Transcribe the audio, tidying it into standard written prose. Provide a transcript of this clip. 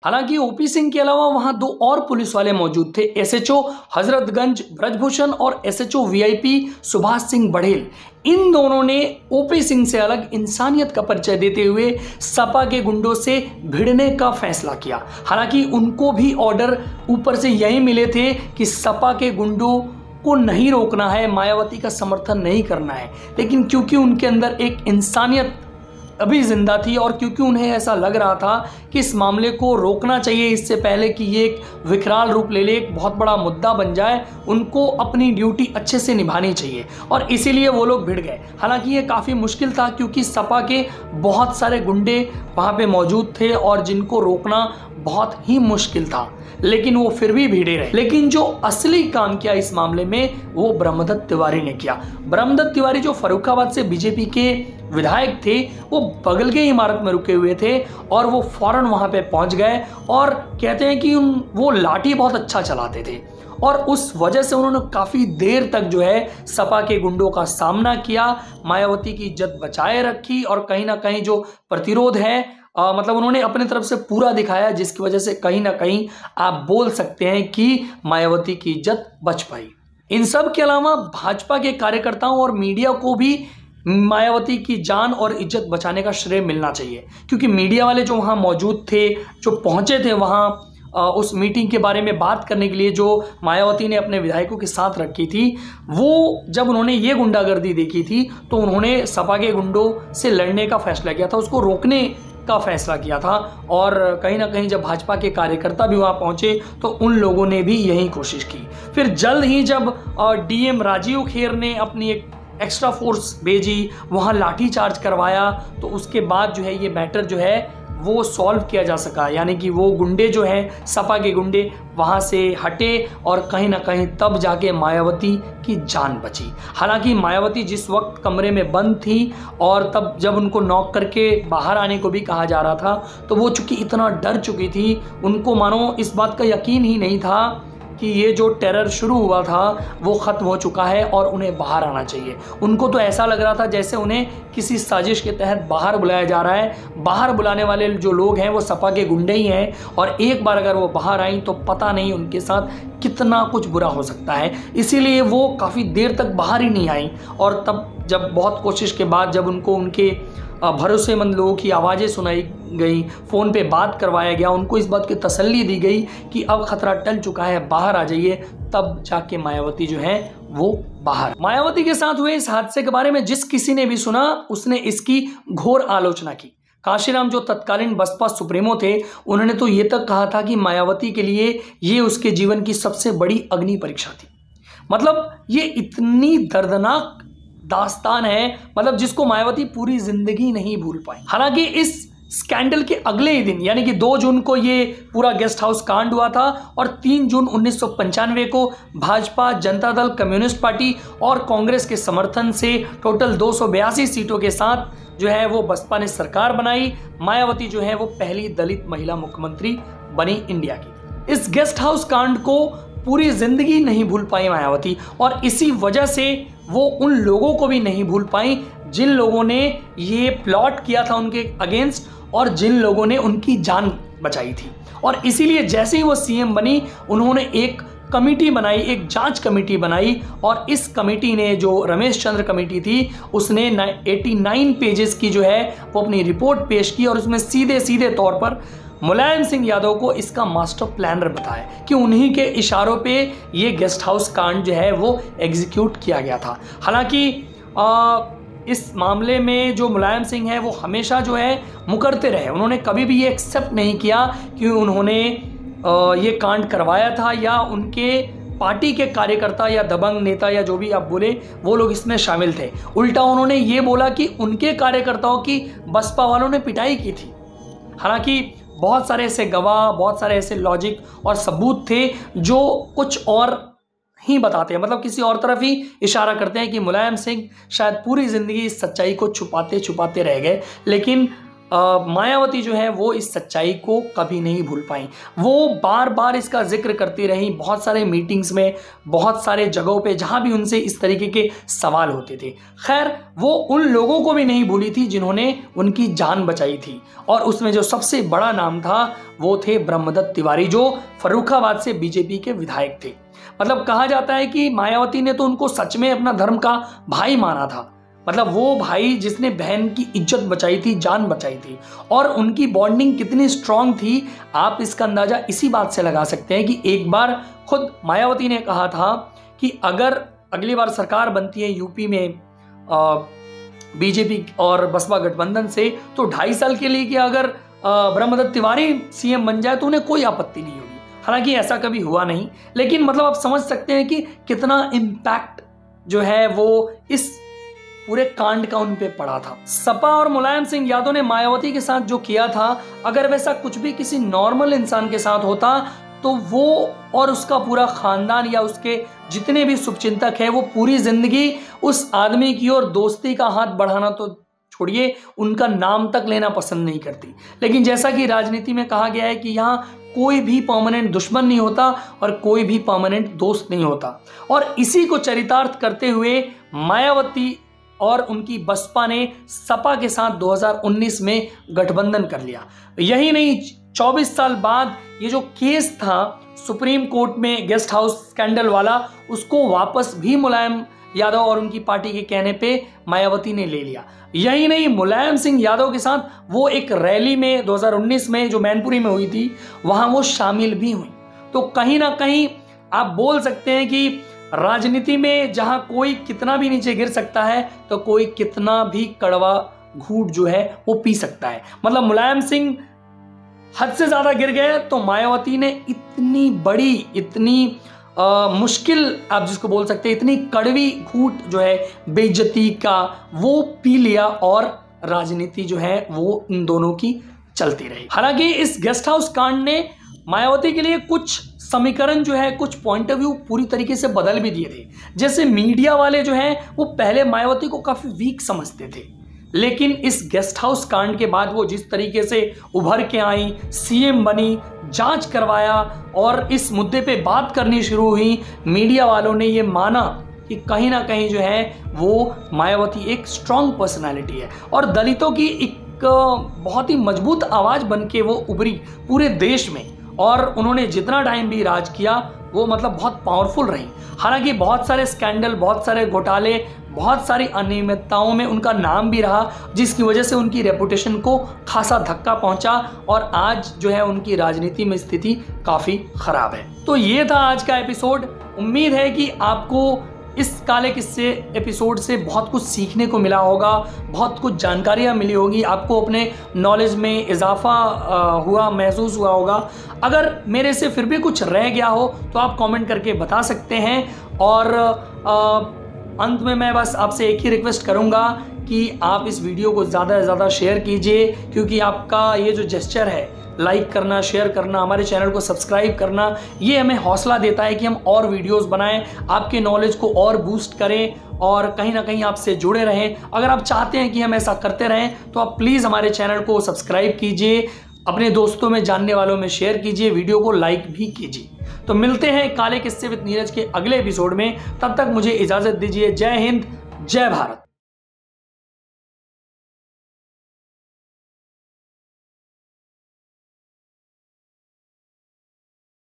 हालांकि ओपी सिंह के अलावा वहां 2 और पुलिस वाले मौजूद थे, एसएचओ हजरतगंज ब्रजभूषण और एसएचओ वीआईपी सुभाष सिंह बड़ेल। इन दोनों ने ओपी सिंह से अलग इंसानियत का परिचय देते हुए सपा के गुंडों से भिड़ने का फैसला किया। हालांकि उनको भी ऑर्डर ऊपर से यही मिले थे कि सपा के गुंडों को नहीं रोकना है, मायावती का समर्थन नहीं करना है, लेकिन क्योंकि उनके अंदर एक इंसानियत अभी जिंदा थी और क्योंकि उन्हें ऐसा लग रहा था कि इस मामले को रोकना चाहिए इससे पहले कि ये एक विकराल रूप ले ले, एक बहुत बड़ा मुद्दा बन जाए, उनको अपनी ड्यूटी अच्छे से निभानी चाहिए और इसीलिए वो लोग भिड़ गए। हालांकि ये काफ़ी मुश्किल था क्योंकि सपा के बहुत सारे गुंडे वहाँ पे मौजूद थे और जिनको रोकना बहुत ही मुश्किल था, लेकिन वो फिर भी भिड़े रहे। लेकिन जो असली काम किया इस मामले में वो ब्रह्मदत्त तिवारी ने किया। ब्रह्मदत्त तिवारी जो फर्रुखाबाद से बीजेपी के विधायक थे, वो बगल के इमारत में रुके हुए थे और वो फौरन वहां पे पहुंच गए और कहते हैं कि वो लाठी बहुत अच्छा चलाते थे और उस वजह से उन्होंने काफ़ी देर तक जो है सपा के गुंडों का सामना किया, मायावती की इज्जत बचाए रखी और कहीं ना कहीं जो प्रतिरोध है मतलब उन्होंने अपने तरफ से पूरा दिखाया, जिसकी वजह से कहीं ना कहीं आप बोल सकते हैं कि मायावती की इज्जत बच पाई। इन सब के अलावा भाजपा के कार्यकर्ताओं और मीडिया को भी मायावती की जान और इज्जत बचाने का श्रेय मिलना चाहिए, क्योंकि मीडिया वाले जो वहाँ मौजूद थे, जो पहुँचे थे वहाँ उस मीटिंग के बारे में बात करने के लिए जो मायावती ने अपने विधायकों के साथ रखी थी, वो जब उन्होंने ये गुंडागर्दी देखी थी तो उन्होंने सपा के गुंडों से लड़ने का फैसला किया था, उसको रोकने का फैसला किया था। और कहीं ना कहीं जब भाजपा के कार्यकर्ता भी वहाँ पहुँचे तो उन लोगों ने भी यही कोशिश की। फिर जल्द ही जब डीएम राजीव खेर ने अपनी एक एक्स्ट्रा फोर्स भेजी, वहाँ लाठी चार्ज करवाया, तो उसके बाद जो है ये मैटर जो है वो सॉल्व किया जा सका, यानी कि वो गुंडे जो हैं सपा के गुंडे वहाँ से हटे और कहीं ना कहीं तब जाके मायावती की जान बची। हालांकि मायावती जिस वक्त कमरे में बंद थी और तब जब उनको नॉक करके बाहर आने को भी कहा जा रहा था, तो वो चूंकि इतना डर चुकी थी, उनको मानो इस बात का यकीन ही नहीं था कि ये जो टेरर शुरू हुआ था वो ख़त्म हो चुका है और उन्हें बाहर आना चाहिए। उनको तो ऐसा लग रहा था जैसे उन्हें किसी साजिश के तहत बाहर बुलाया जा रहा है। बाहर बुलाने वाले जो लोग हैं वो सपा के गुंडे ही हैं और एक बार अगर वो बाहर आई तो पता नहीं उनके साथ कितना कुछ बुरा हो सकता है। इसीलिए वो काफ़ी देर तक बाहर ही नहीं आई और तब जब बहुत कोशिश के बाद जब उनको उनके भरोसेमंद लोगों की आवाज़ें सुनाई गई, फ़ोन पे बात करवाया गया, उनको इस बात की तसल्ली दी गई कि अब खतरा टल चुका है, बाहर आ जाइए, तब जाके मायावती जो है वो बाहर। मायावती के साथ हुए इस हादसे के बारे में जिस किसी ने भी सुना उसने इसकी घोर आलोचना की। काशीराम जो तत्कालीन बसपा सुप्रीमो थे, उन्होंने तो ये तक कहा था कि मायावती के लिए ये उसके जीवन की सबसे बड़ी अग्नि परीक्षा थी। मतलब ये इतनी दर्दनाक दास्तान है, मतलब जिसको मायावती पूरी जिंदगी नहीं भूल पाई। हालांकि इस स्कैंडल के अगले ही दिन यानी कि 2 जून को ये पूरा गेस्ट हाउस कांड हुआ था और 3 जून 1995 को भाजपा, जनता दल, कम्युनिस्ट पार्टी और कांग्रेस के समर्थन से टोटल 282 सीटों के साथ जो है वो बसपा ने सरकार बनाई। मायावती जो है वो पहली दलित महिला मुख्यमंत्री बनी इंडिया की। इस गेस्ट हाउस कांड को पूरी जिंदगी नहीं भूल पाई मायावती और इसी वजह से वो उन लोगों को भी नहीं भूल पाई जिन लोगों ने ये प्लॉट किया था उनके अगेंस्ट और जिन लोगों ने उनकी जान बचाई थी। और इसीलिए जैसे ही वो सीएम बनी उन्होंने एक कमेटी बनाई, एक जांच कमेटी बनाई और इस कमेटी ने जो रमेश चंद्र कमेटी थी उसने 89 पेजेस की जो है वो अपनी रिपोर्ट पेश की और उसमें सीधे सीधे तौर पर मुलायम सिंह यादव को इसका मास्टर प्लानर बताया कि उन्हीं के इशारों पे ये गेस्ट हाउस कांड जो है वो एग्जीक्यूट किया गया था। हालांकि इस मामले में जो मुलायम सिंह है वो हमेशा जो है मुकरते रहे, उन्होंने कभी भी ये एक्सेप्ट नहीं किया कि उन्होंने ये कांड करवाया था या उनके पार्टी के कार्यकर्ता या दबंग नेता या जो भी आप बोले वो लोग इसमें शामिल थे। उल्टा उन्होंने ये बोला कि उनके कार्यकर्ताओं की बसपा वालों ने पिटाई की थी। हालांकि बहुत सारे ऐसे गवाह, बहुत सारे ऐसे लॉजिक और सबूत थे जो कुछ और ही बताते हैं, मतलब किसी और तरफ ही इशारा करते हैं कि मुलायम सिंह शायद पूरी ज़िंदगी इस सच्चाई को छुपाते छुपाते रह गए। लेकिन मायावती जो है वो इस सच्चाई को कभी नहीं भूल पाई। वो बार बार इसका जिक्र करती रही, बहुत सारे मीटिंग्स में, बहुत सारे जगहों पे जहाँ भी उनसे इस तरीके के सवाल होते थे। खैर, वो उन लोगों को भी नहीं भूली थी जिन्होंने उनकी जान बचाई थी, और उसमें जो सबसे बड़ा नाम था वो थे ब्रह्मदत्त तिवारी, जो फर्रुखाबाद से बीजेपी के विधायक थे। मतलब कहा जाता है कि मायावती ने तो उनको सच में अपना धर्म का भाई माना था। मतलब वो भाई जिसने बहन की इज्जत बचाई थी, जान बचाई थी, और उनकी बॉन्डिंग कितनी स्ट्रांग थी आप इसका अंदाजा इसी बात से लगा सकते हैं कि एक बार खुद मायावती ने कहा था कि अगर अगली बार सरकार बनती है यूपी में बीजेपी और बसपा गठबंधन से, तो 2.5 साल के लिए कि अगर ब्रह्मदत्त तिवारी सीएम बन जाए तो उन्हें कोई आपत्ति नहीं होगी। हालांकि ऐसा कभी हुआ नहीं, लेकिन मतलब आप समझ सकते हैं कि कितना इम्पैक्ट जो है वो इस पूरे कांड का उन पे पड़ा था। सपा और मुलायम सिंह यादव ने मायावती के साथ जो किया था, अगर वैसा कुछ भी किसी नॉर्मल इंसान के साथ होता तो वो और उसका पूरा खानदान या उसके जितने भी शुभचिंतक है वो पूरी जिंदगी उस आदमी की ओर दोस्ती का हाथ बढ़ाना तो छोड़िए, उनका नाम तक लेना पसंद नहीं करती। लेकिन जैसा कि राजनीति में कहा गया है कि यहाँ कोई भी परमानेंट दुश्मन नहीं होता और कोई भी परमानेंट दोस्त नहीं होता, और इसी को चरितार्थ करते हुए मायावती और उनकी बसपा ने सपा के साथ 2019 में गठबंधन कर लिया। यही नहीं, 24 साल बाद ये जो केस था सुप्रीम कोर्ट में गेस्ट हाउस स्कैंडल वाला, उसको वापस भी मुलायम यादव और उनकी पार्टी के कहने पे मायावती ने ले लिया। यही नहीं, मुलायम सिंह यादव के साथ वो एक रैली में 2019 में जो मैनपुरी में हुई थी, वहां वो शामिल भी हुई। तो कहीं ना कहीं आप बोल सकते हैं कि राजनीति में जहां कोई कितना भी नीचे गिर सकता है तो कोई कितना भी कड़वा घूंट जो है वो पी सकता है। मतलब मुलायम सिंह हद से ज्यादा गिर गए तो मायावती ने इतनी बड़ी, इतनी मुश्किल आप जिसको बोल सकते हैं, इतनी कड़वी घूंट जो है बेइज्जती का, वो पी लिया और राजनीति जो है वो इन दोनों की चलती रही। हालांकि इस गेस्ट हाउस कांड ने मायावती के लिए कुछ समीकरण जो है, कुछ पॉइंट ऑफ व्यू पूरी तरीके से बदल भी दिए थे। जैसे मीडिया वाले जो हैं वो पहले मायावती को काफी वीक समझते थे, लेकिन इस गेस्ट हाउस कांड के बाद वो जिस तरीके से उभर के आई, सीएम बनी, जांच करवाया और इस मुद्दे पे बात करनी शुरू हुई, मीडिया वालों ने ये माना कि कहीं ना कहीं जो है वो मायावती एक स्ट्रांग पर्सनालिटी है और दलितों की एक बहुत ही मजबूत आवाज बन के वो उभरी पूरे देश में, और उन्होंने जितना टाइम भी राज किया वो मतलब बहुत पावरफुल रही। हालांकि बहुत सारे स्कैंडल, बहुत सारे घोटाले, बहुत सारी अनियमितताओं में उनका नाम भी रहा, जिसकी वजह से उनकी रेपुटेशन को खासा धक्का पहुंचा और आज जो है उनकी राजनीति में स्थिति काफी खराब है। तो ये था आज का एपिसोड। उम्मीद है कि आपको इस काले किस्से एपिसोड से बहुत कुछ सीखने को मिला होगा, बहुत कुछ जानकारियाँ मिली होगी, आपको अपने नॉलेज में इजाफा हुआ, महसूस हुआ होगा। अगर मेरे से फिर भी कुछ रह गया हो तो आप कमेंट करके बता सकते हैं। और अंत में मैं बस आपसे एक ही रिक्वेस्ट करूँगा कि आप इस वीडियो को ज़्यादा से ज़्यादा शेयर कीजिए, क्योंकि आपका ये जो जेस्चर है, लाइक करना, शेयर करना, हमारे चैनल को सब्सक्राइब करना, ये हमें हौसला देता है कि हम और वीडियोस बनाएं, आपके नॉलेज को और बूस्ट करें और कहीं ना कहीं आपसे जुड़े रहें। अगर आप चाहते हैं कि हम ऐसा करते रहें तो आप प्लीज़ हमारे चैनल को सब्सक्राइब कीजिए, अपने दोस्तों में, जानने वालों में शेयर कीजिए, वीडियो को लाइक भी कीजिए। तो मिलते हैं काले किस्से विद नीरज के अगले एपिसोड में, तब तक मुझे इजाज़त दीजिए। जय हिंद, जय भारत।